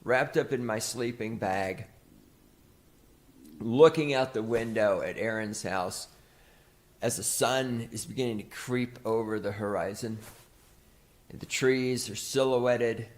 wrapped up in my sleeping bag, looking out the window at Aaron's house as the sun is beginning to creep over the horizon. And the trees are silhouetted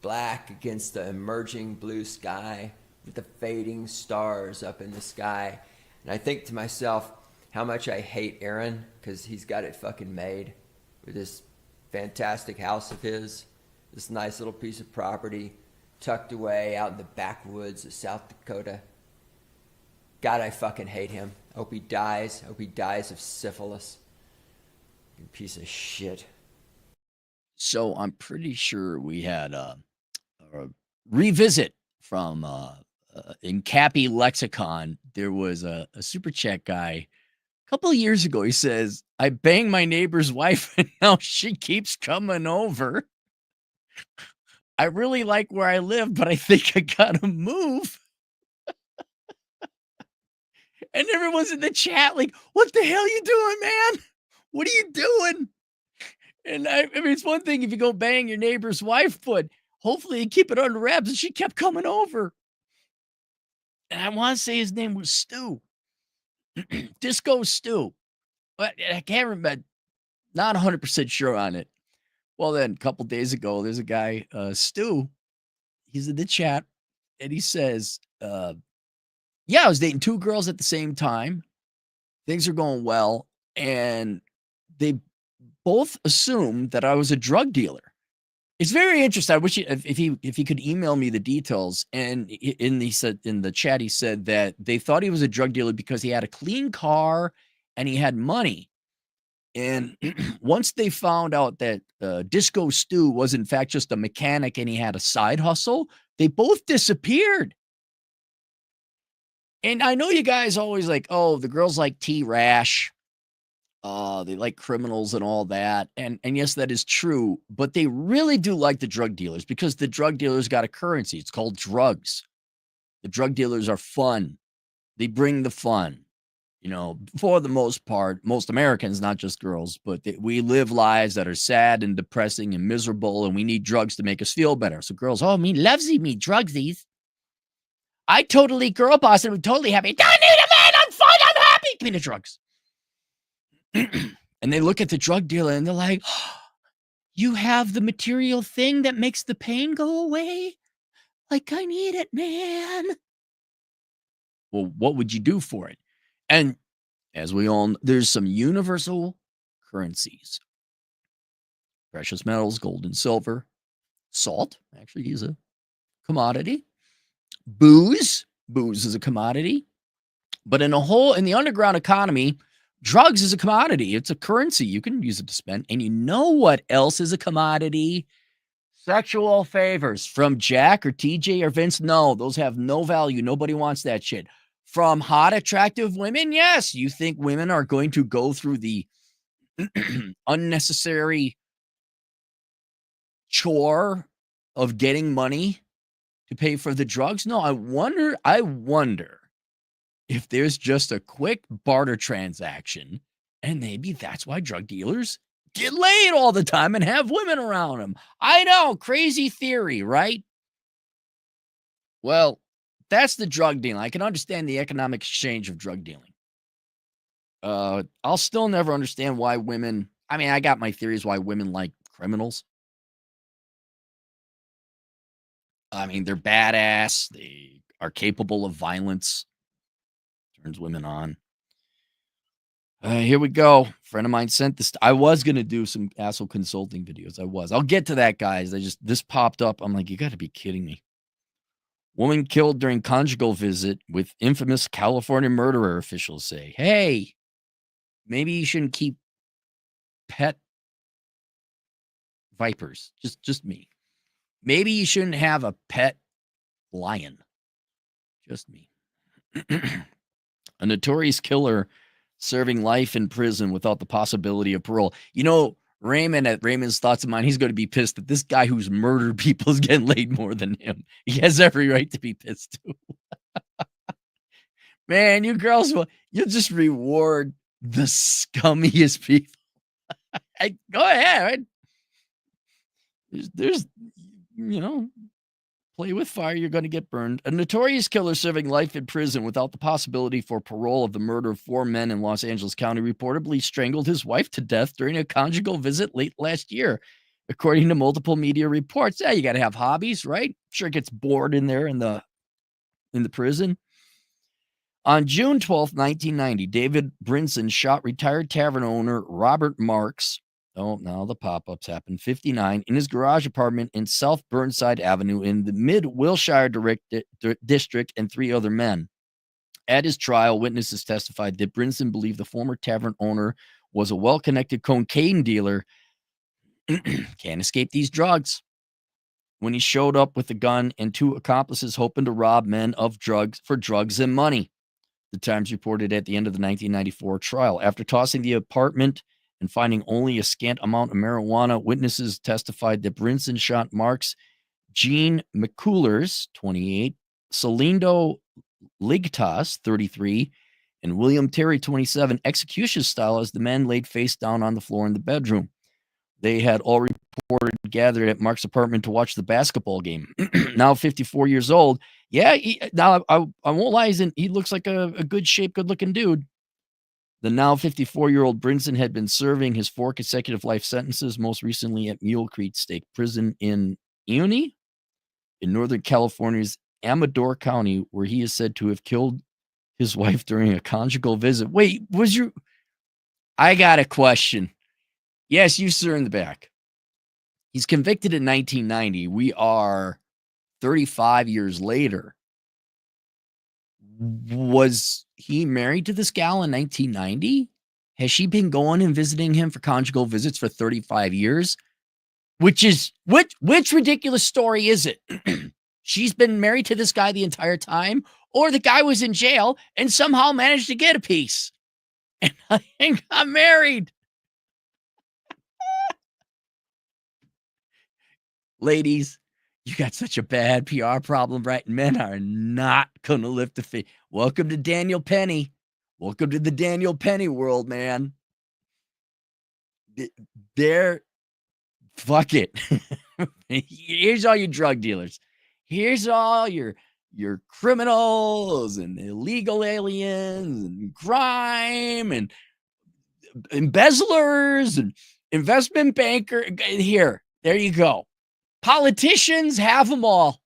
black against the emerging blue sky with the fading stars up in the sky. And I think to myself how much I hate Aaron because he's got it fucking made with this fantastic house of his, this nice little piece of property tucked away out in the backwoods of South Dakota. God, I fucking hate him. I hope he dies. I hope he dies of syphilis. You piece of shit. So I'm pretty sure we had a revisit from in Cappy Lexicon. There was a super chat guy a couple of years ago. He says, I banged my neighbor's wife and now she keeps coming over. I really like where I live, but I think I gotta move. And everyone's in the chat like, what the hell you doing, man? What are you doing? And I mean, it's one thing if you go bang your neighbor's wife, but hopefully you keep it under wraps. And she kept coming over. And I want to say his name was Stu. Disco Stu. But I can't remember. Not 100% sure on it. Well, then a couple days ago, there's a guy, Stu. He's in the chat. And he says, yeah, I was dating two girls at the same time. Things are going well. And they both assumed that I was a drug dealer. It's very interesting. I wish if he could email me the details. And he said in the chat, he said that they thought he was a drug dealer because he had a clean car and he had money. And once they found out that Disco Stu was in fact just a mechanic and he had a side hustle, they both disappeared. And I know you guys always like, oh, the girls like T-Rash. They like criminals and all that. And yes, that is true. But they really do like the drug dealers because the drug dealers got a currency. It's called drugs. The drug dealers are fun. They bring the fun. You know, for the most part, most Americans, not just girls, but we live lives that are sad and depressing and miserable, and we need drugs to make us feel better. So girls, oh, me lovesy, me drugsies. I totally girl boss and I'm totally happy. Don't need a man, I'm fine, I'm happy. Give me the drugs. And they look at the drug dealer and they're like, oh, you have the material thing that makes the pain go away? Like, I need it, man. Well, what would you do for it? And as we all know, there's some universal currencies. Precious metals, gold and silver. Salt, actually, is a commodity. Booze is a commodity. But in the underground economy, drugs is a commodity. It's a currency. You can use it to spend. And you know what else is a commodity? Sexual favors from Jack or TJ or Vince. No, those have no value. Nobody wants that shit. From hot, attractive women, yes. You think women are going to go through the unnecessary chore of getting money to pay for the drugs? No, I wonder if there's just a quick barter transaction, and maybe that's why drug dealers get laid all the time and have women around them. I know, crazy theory, right? Well, that's the drug dealing. I can understand the economic exchange of drug dealing. I'll still never understand why women, I mean, I got my theories why women like criminals. I mean, they're badass. They are capable of violence. Turns women on. Here we go. A friend of mine sent this. I was going to do some asshole consulting videos. I'll get to that, guys. This popped up. I'm like, you got to be kidding me. Woman killed during conjugal visit with infamous California murderer, officials say. Hey, maybe you shouldn't keep pet vipers. Just me. Maybe you shouldn't have a pet lion. Just me. A notorious killer serving life in prison without the possibility of parole. You know, Raymond, at Raymond's Thoughts of Mine, he's going to be pissed that this guy who's murdered people is getting laid more than him. He has every right to be pissed too. Man, you girls, you'll just reward the scummiest people. Go ahead. Right? There's, you know, Play with fire, you're going to get burned. A notorious killer serving life in prison without the possibility for parole of the murder of 4 men in Los Angeles County reportedly strangled his wife to death during a conjugal visit late last year, according to multiple media reports. Yeah, you got to have hobbies, right? Sure, it gets bored in there in the prison. On June 12th, 1990, David Brinson shot retired tavern owner Robert Marks. Oh, now the pop-ups happen. 59 in his garage apartment in South Burnside Avenue in the Mid-Wilshire district and 3 other men. At his trial, witnesses testified that Brinson believed the former tavern owner was a well-connected cocaine dealer. Can't escape these drugs. When he showed up with a gun and 2 accomplices hoping to rob men of drugs for drugs and money. The Times reported at the end of the 1994 trial. After tossing the apartment and finding only a scant amount of marijuana, witnesses testified that Brinson shot Marks, Gene McCullers, 28, Celindo Ligtas, 33, and William Terry, 27, execution style as the men laid face down on the floor in the bedroom. They had all reported gathered at Mark's apartment to watch the basketball game. Now 54 years old. Yeah, now I won't lie, he looks like a good shape, good looking dude. The now 54-year-old Brinson had been serving his 4 consecutive life sentences, most recently at Mule Creek State Prison in Uni, in Northern California's Amador County, where he is said to have killed his wife during a conjugal visit. Wait, I got a question. Yes, you, sir, in the back. He's convicted in 1990. We are 35 years later. Was he married to this gal in 1990? Has she been going and visiting him for conjugal visits for 35 years? Which ridiculous story is it? She's been married to this guy the entire time, or the guy was in jail and somehow managed to get a piece and got married. Ladies, you got such a bad PR problem, right? Men are not going to lift a finger. Welcome to Daniel Penny. Welcome to the Daniel Penny world, man. Fuck it. Here's all your drug dealers. Here's all your criminals and illegal aliens and crime and embezzlers and investment banker. Here, there you go. Politicians have them all.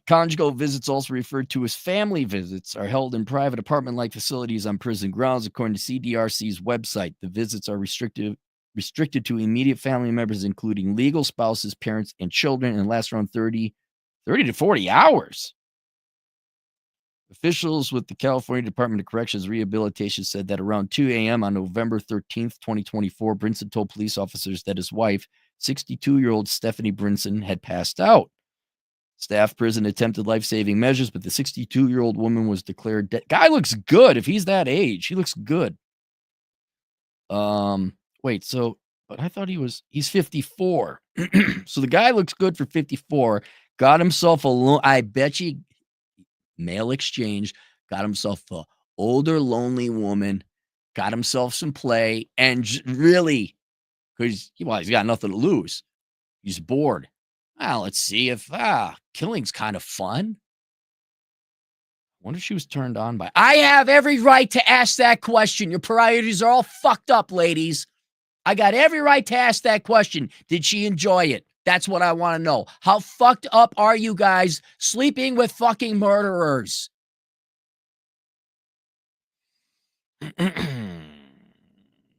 Conjugal visits, also referred to as family visits, are held in private apartment-like facilities on prison grounds, according to CDRC's website. The visits are restricted to immediate family members, including legal spouses, parents, and children, and last around 30 to 40 hours. Officials with the California Department of Corrections Rehabilitation said that around 2 a.m. on November 13th, 2024, Brinson told police officers that his wife, 62-year-old Stephanie Brinson, had passed out. Staff prison attempted life-saving measures, but the 62-year-old woman was declared dead. Guy looks good if he's that age. He looks good. Wait, but I thought he's 54. So the guy looks good for 54. Got himself I bet you, male exchange, got himself a older, lonely woman, got himself some play, and really, because he's got nothing to lose. He's bored. Well, let's see if killing's kind of fun. Wonder if she was turned on by. I have every right to ask that question. Your priorities are all fucked up, ladies. I got every right to ask that question. Did she enjoy it? That's what I want to know. How fucked up are you guys sleeping with fucking murderers?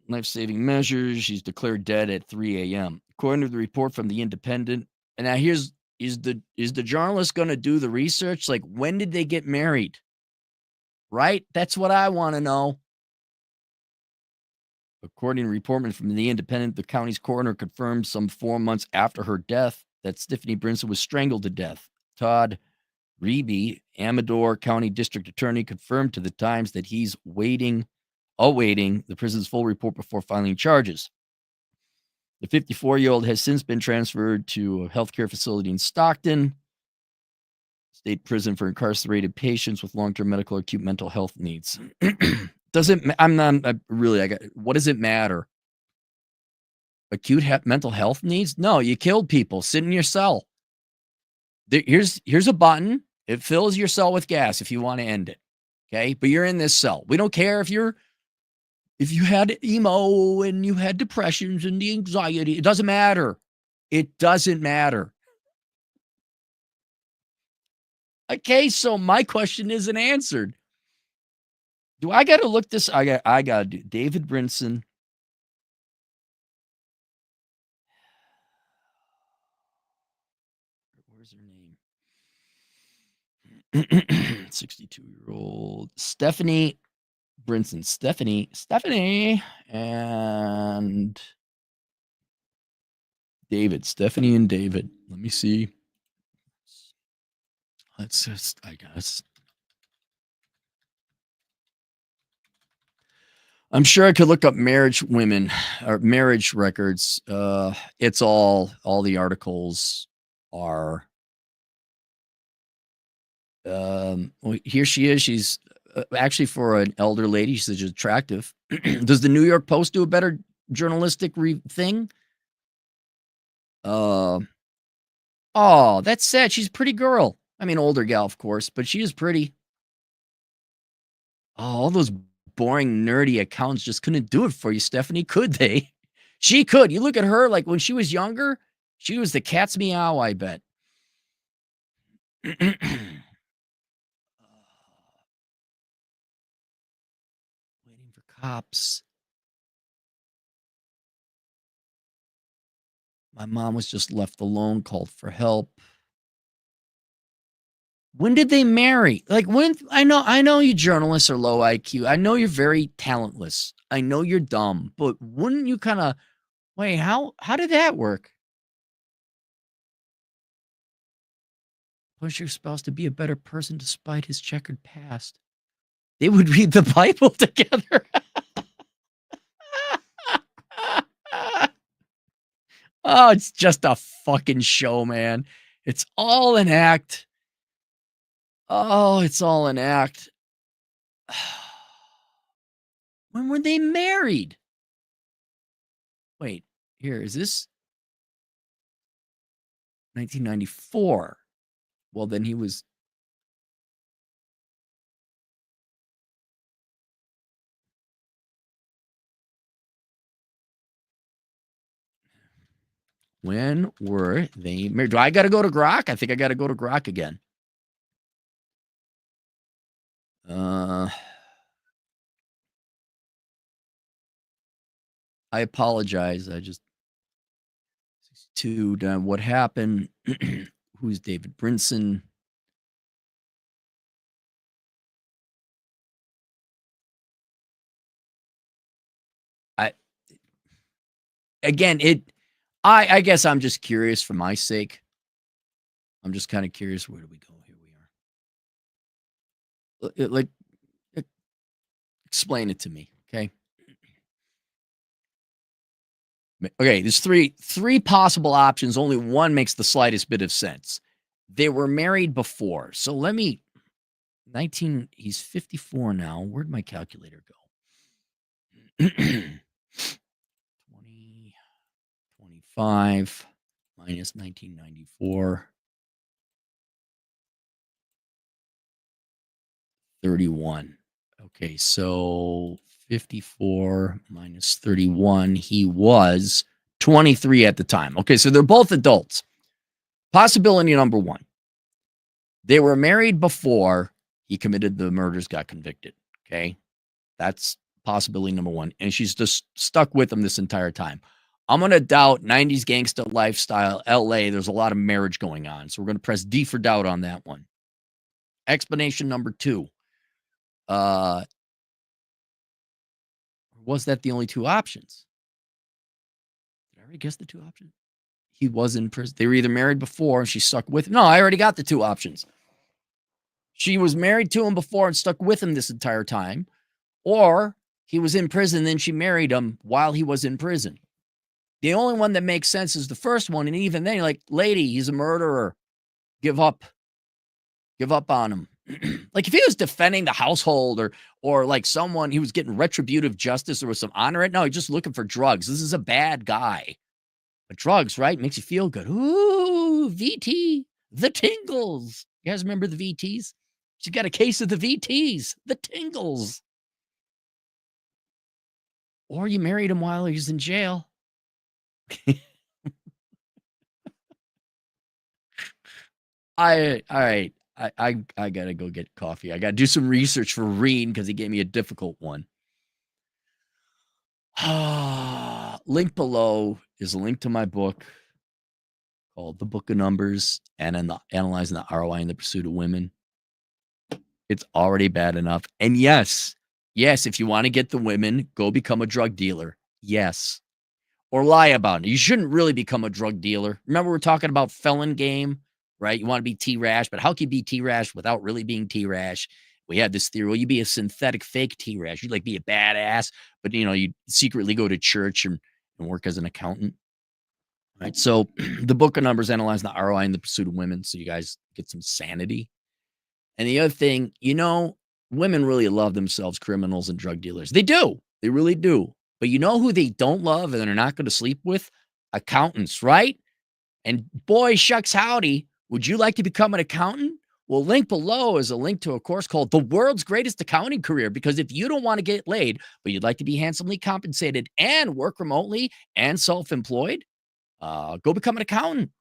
Life-saving measures. She's declared dead at 3 a.m. According to the report from The Independent. And now is the journalist going to do the research? Like, when did they get married? Right? That's what I want to know. According to report from The Independent, the county's coroner confirmed some 4 months after her death that Stephanie Brinson was strangled to death. Todd Reeby, Amador County District Attorney, confirmed to the Times that he's awaiting the prison's full report before filing charges. The 54-year-old has since been transferred to a healthcare facility in Stockton, state prison for incarcerated patients with long-term medical or acute mental health needs. What does it matter? Acute mental health needs? No, you killed people. Sit in your cell. Here's a button. It fills your cell with gas if you want to end it. Okay. But you're in this cell. We don't care if you had emo and you had depressions and the anxiety. It doesn't matter. It doesn't matter. Okay, so my question isn't answered. Do I got to look this? I got to do David Brinson. Where's her name? 62-year-old Stephanie Brinson. Stephanie, and David. Stephanie and David. Let me see. Let's just, I guess. I'm sure I could look up marriage women or marriage records. It's all the articles are. Well, here she is. She's actually, for an elder lady, she's attractive. Does the New York Post do a better journalistic thing? Oh, that's sad. She's a pretty girl. I mean, older gal, of course, but she is pretty. Oh, all those boring, nerdy accounts just couldn't do it for you, Stephanie, could they? She could. You look at her, like when she was younger, she was the cat's meow, I bet. Waiting for cops. My mom was just left alone, called for help. When did they marry? Like, when? I know you journalists are low IQ. I know you're very talentless. I know you're dumb, but wouldn't you kind of wait? How did that work? Push your spouse to be a better person despite his checkered past. They would read the Bible together. Oh, it's just a fucking show, man. It's all an act. Oh, it's all an act. When were they married? Wait, here, is this 1994? Well, then he was. When were they married? Do I got to go to Grok? I think I got to go to Grok again. I apologize. I just to what happened. Who's David Brinson? I guess I'm just curious for my sake. I'm just kind of curious. Where do we go? Here we are. Like, explain it to me, okay? Okay, there's three possible options. Only one makes the slightest bit of sense. They were married before. So let me 19, he's 54 now. Where'd my calculator go? 20, 25 minus 1994. 31. Okay, so 54 minus 31. He was 23 at the time. Okay, so they're both adults. Possibility number one. They were married before he committed the murders, got convicted. Okay, that's possibility number one. And she's just stuck with him this entire time. I'm going to doubt 90s gangsta lifestyle, LA. There's a lot of marriage going on. So we're going to press D for doubt on that one. Explanation number two. Was that the only two options? Did I already guess the two options? He was in prison. They were either married before and she stuck with him. No, I already got the two options. She was married to him before and stuck with him this entire time, or he was in prison, then she married him while he was in prison. The only one that makes sense is the first one. And even then, you're like, lady, he's a murderer. Give up on him. Like if he was defending the household or like someone, he was getting retributive justice, there was some honor in it. No, he's just looking for drugs. This is a bad guy. But drugs, right? Makes you feel good. Ooh, VT. The tingles. You guys remember the VTs? She got a case of the VTs, the tingles. Or you married him while he was in jail. All right. I gotta go get coffee. I gotta do some research for Reen because he gave me a difficult one. Link below is a link to my book called The Book of Numbers and Analyzing the ROI in the Pursuit of Women. It's already bad enough. And yes, if you want to get the women, go become a drug dealer. Yes. Or lie about it. You shouldn't really become a drug dealer. Remember, we're talking about felon game, right? You want to be T-Rash, but how can you be T-Rash without really being T-Rash? We had this theory. Well, you be a synthetic fake T-Rash. You'd like be a badass, but you secretly go to church and work as an accountant. Right. So the Book of Numbers analyzing the ROI in the pursuit of women. So you guys get some sanity. And the other thing, women really love themselves criminals and drug dealers. They do. They really do. But you know who they don't love and they're not going to sleep with? Accountants, right? And boy, shucks howdy, would you like to become an accountant? Well, link below is a link to a course called The World's Greatest Accounting Career, because if you don't want to get laid, but you'd like to be handsomely compensated and work remotely and self-employed, go become an accountant.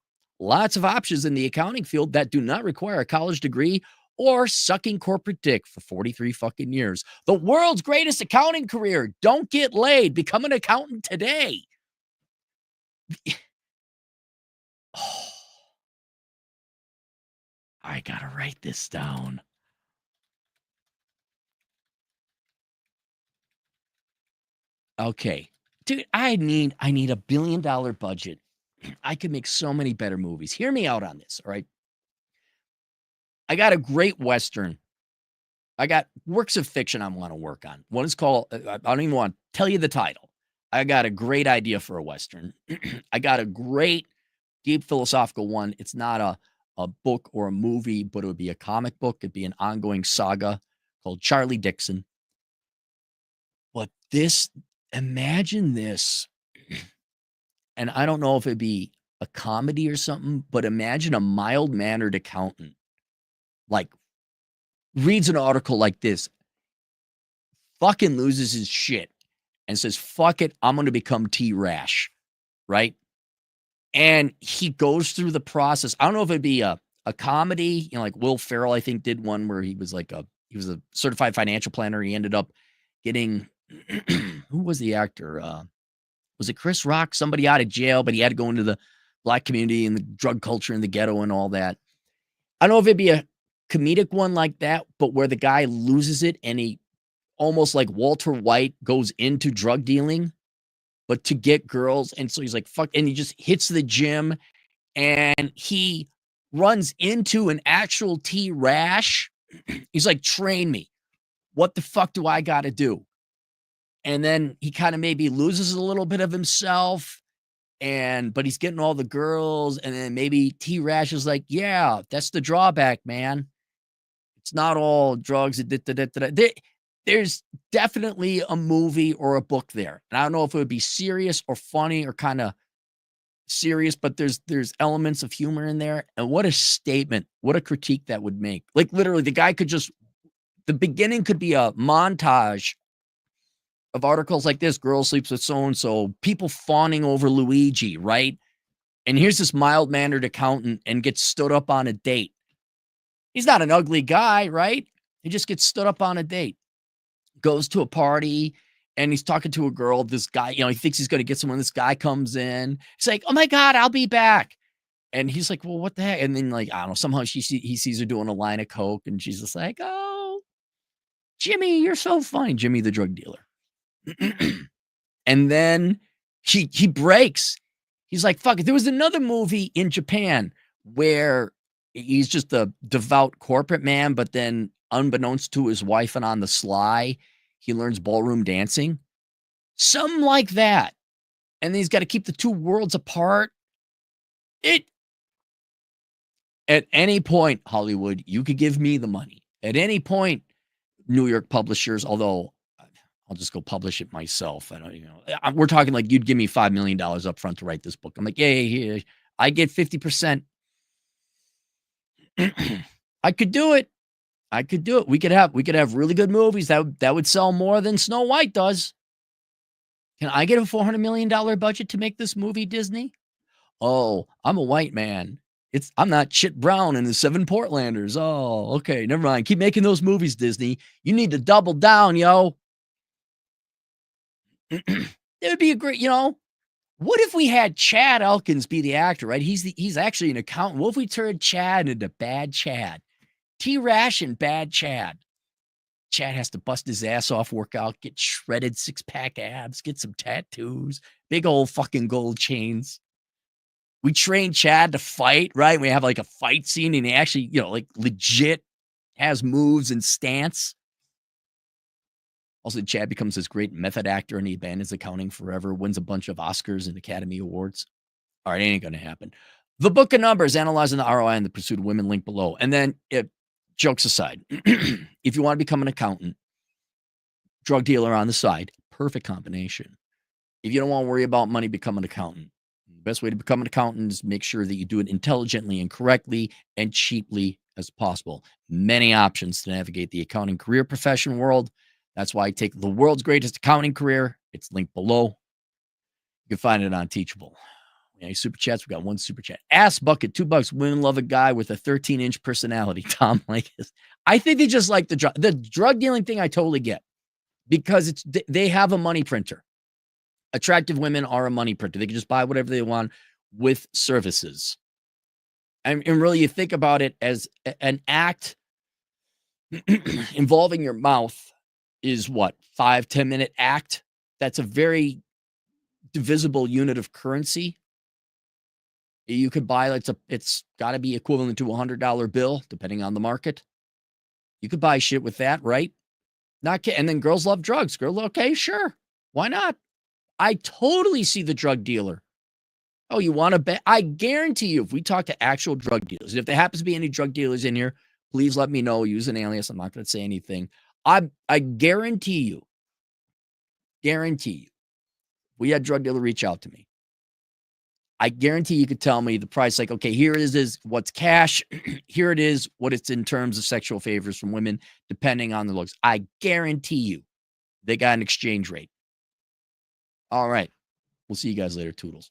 Lots of options in the accounting field that do not require a college degree or sucking corporate dick for 43 fucking years. The world's greatest accounting career. Don't get laid. Become an accountant today. Oh, I gotta write this down. Okay. Dude, I need $1 billion budget. I could make so many better movies. Hear me out on this, all right? I got a great Western. I got works of fiction I want to work on. One is called, I don't even want to tell you the title. I got a great idea for a Western. I got a great deep philosophical one. It's not a book or a movie, but it would be a comic book. It'd be an ongoing saga called Charlie Dixon. But imagine this. And I don't know if it'd be a comedy or something, but imagine a mild-mannered accountant, like, reads an article like this, fucking loses his shit, and says, fuck it, I'm going to become T-Rash, right? And he goes through the process. I don't know if it'd be a comedy, like Will Ferrell, I think, did one where he was a certified financial planner. He ended up getting, who was the actor? Was it Chris Rock? Somebody out of jail, but he had to go into the black community and the drug culture in the ghetto and all that. I don't know if it'd be a comedic one like that, but where the guy loses it and he almost like Walter White goes into drug dealing, but to get girls. And so he's like, fuck. And he just hits the gym and he runs into an actual T-Rash. He's like, train me. What the fuck do I got to do? And then he kind of maybe loses a little bit of himself, but he's getting all the girls. And then maybe T-Rash is like, yeah, that's the drawback, man. It's not all drugs. There's definitely a movie or a book there. And I don't know if it would be serious or funny or kind of serious, but there's elements of humor in there. And what a statement, what a critique that would make. Like literally the guy could the beginning could be a montage of articles like this: girl sleeps with so-and-so, people fawning over Luigi, right? And here's this mild-mannered accountant and gets stood up on a date. He's not an ugly guy, right? He just gets stood up on a date, goes to a party, and he's talking to a girl. This guy, he thinks he's going to get someone. This guy comes in. He's like, oh my God, I'll be back. And he's like, well, what the heck? And then I don't know, somehow he sees her doing a line of coke and she's just like, oh, Jimmy, you're so funny. Jimmy, the drug dealer. And then he breaks. He's like, fuck it. There was another movie in Japan where he's just a devout corporate man, but then unbeknownst to his wife and on the sly, he learns ballroom dancing. Something like that. And then he's got to keep the two worlds apart. At any point, Hollywood, you could give me the money. At any point, New York publishers, although I'll just go publish it myself. I don't, we're talking like you'd give me $5 million up front to write this book. I'm like, yeah, I get 50%. I could do it. I could do it. We could have really good movies that would sell more than Snow White does. Can I get a $400 million budget to make this movie, Disney? Oh, I'm a white man. I'm not Chit Brown in the Seven Portlanders. Oh, okay, never mind. Keep making those movies, Disney. You need to double down, yo. It would be a great, what if we had Chad Elkins be the actor, right? He's actually an accountant. What if we turned Chad into Bad Chad? T-Ration, Bad Chad. Chad has to bust his ass off, work out, get shredded six-pack abs, get some tattoos, big old fucking gold chains. We train Chad to fight, right? We have like a fight scene and he actually, like legit has moves and stance. Also, Chad becomes this great method actor and he abandons accounting forever, wins a bunch of Oscars and Academy Awards. All right, ain't going to happen. The Book of Numbers, analyzing the ROI and the pursuit of women, link below. And then, jokes aside, if you want to become an accountant, drug dealer on the side, perfect combination. If you don't want to worry about money, become an accountant. The best way to become an accountant is make sure that you do it intelligently and correctly and cheaply as possible. Many options to navigate the accounting career profession world. That's why I take the world's greatest accounting career. It's linked below. You can find it on Teachable. Any super chats? We got one super chat. Ass Bucket, $2. Women love a guy with a 13-inch personality. Tom Lakis. I think they just like the drug dealing thing. I totally get because they have a money printer. Attractive women are a money printer. They can just buy whatever they want with services. And really, you think about it as an act involving your mouth is what, 5-10 minute act. That's a very divisible unit of currency. You could buy, it's got to be equivalent to $100 bill, depending on the market. You could buy shit with that, right? And then girls love drugs. Okay, sure. Why not? I totally see the drug dealer. Oh, you want to bet? I guarantee you, if we talk to actual drug dealers, if there happens to be any drug dealers in here, please let me know. Use an alias. I'm not going to say anything. I guarantee you, we had drug dealer reach out to me. I guarantee you could tell me the price, like, okay, here it is what's cash. Here it is what it's in terms of sexual favors from women, depending on the looks. I guarantee you they got an exchange rate. All right. We'll see you guys later. Toodles.